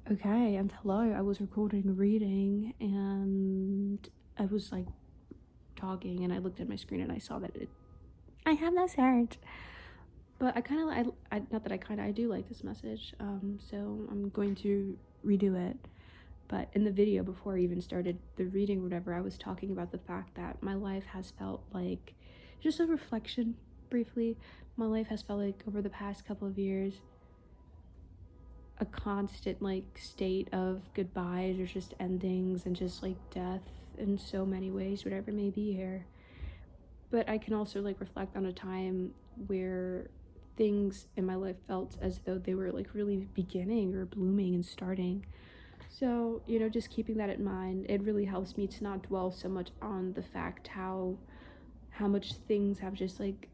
Okay, and hello, I was recording a reading and I was like talking and I looked at my screen and I saw that I have no search. But I kind of, not that I kind of, I do like this message. So I'm going to redo it. But in the video before I even started the reading or whatever, I was talking about the fact that my life has felt like, just a reflection briefly, my life has felt like over the past couple of years a constant like state of goodbyes or just endings and just like death in so many ways, whatever may be here. But I can also like reflect on a time where things in my life felt as though they were like really beginning or blooming and starting. So, just keeping that in mind, it really helps me to not dwell so much on the fact how much things have just like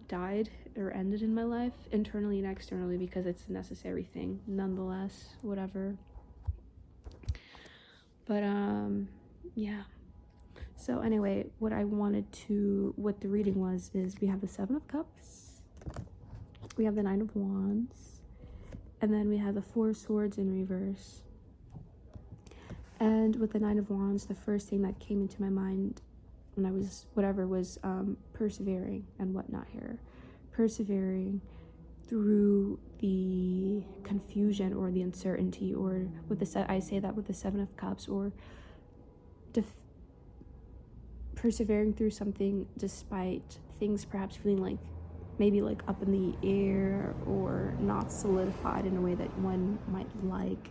died or ended in my life, internally and externally, because it's a necessary thing nonetheless, whatever. But yeah. So anyway, what the reading was is we have the Seven of Cups, we have the Nine of Wands, and then we have the Four Swords in reverse. And with the Nine of Wands, the first thing that came into my mind when I was persevering and whatnot here. Persevering through the confusion or the uncertainty, or I say that with the Seven of Cups, or persevering through something despite things perhaps feeling like maybe like up in the air or not solidified in a way that one might like.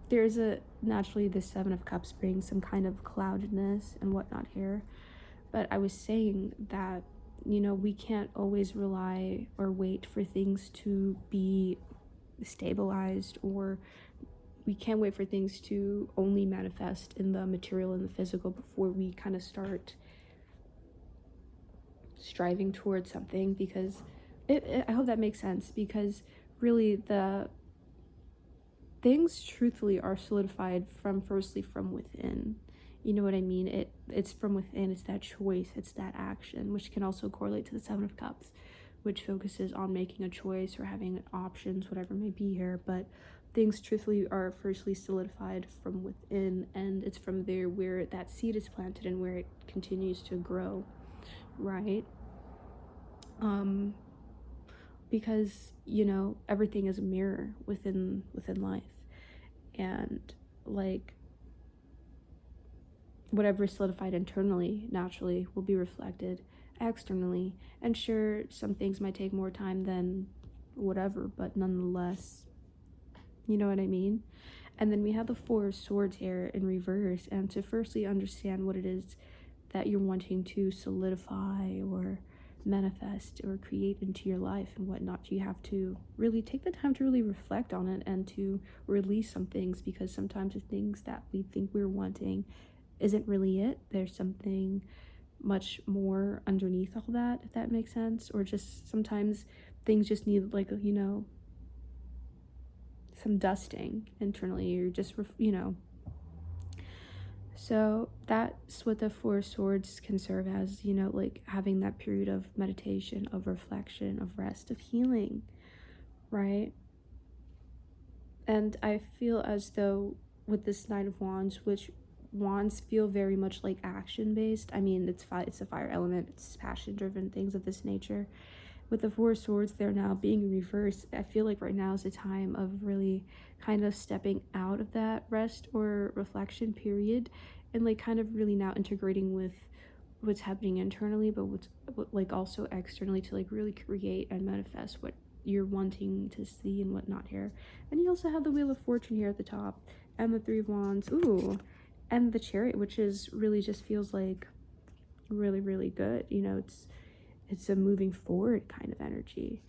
There's naturally the Seven of Cups brings some kind of cloudedness and whatnot here, but I was saying that we can't always rely or wait for things to be stabilized, or we can't wait for things to only manifest in the material and the physical before we kind of start striving towards something, because I hope that makes sense, because really the things truthfully are solidified from within. You know what I mean? It's from within. It's that choice, it's that action, which can also correlate to the Seven of Cups, which focuses on making a choice or having options, whatever may be here. But things truthfully are firstly solidified from within, and it's from there where that seed is planted and where it continues to grow, right? Because everything is a mirror within life, and like whatever is solidified internally naturally will be reflected externally. And sure, some things might take more time than whatever, but nonetheless, you know what I mean? And then we have the Four Swords here in reverse, and to firstly understand what it is that you're wanting to solidify or manifest or create into your life and whatnot, you have to really take the time to really reflect on it and to release some things, because sometimes the things that we think we're wanting isn't really it. There's something much more underneath all that, if that makes sense. Or just sometimes things just need like some dusting internally, or just so that's what the Four Swords can serve as, like having that period of meditation, of reflection, of rest, of healing, right? And I feel as though with this Knight of Wands, which wands feel very much like action based. I mean, it's a fire element, it's passion driven, things of this nature. With the Four Swords, they're now being in reverse. I feel like right now is a time of really kind of stepping out of that rest or reflection period, and like kind of really now integrating with what's happening internally, but what's like also externally, to like really create and manifest what you're wanting to see and whatnot here. And you also have the Wheel of Fortune here at the top, and the Three of Wands, ooh, and the Chariot, which is really just feels like really, really good. It's a moving forward kind of energy.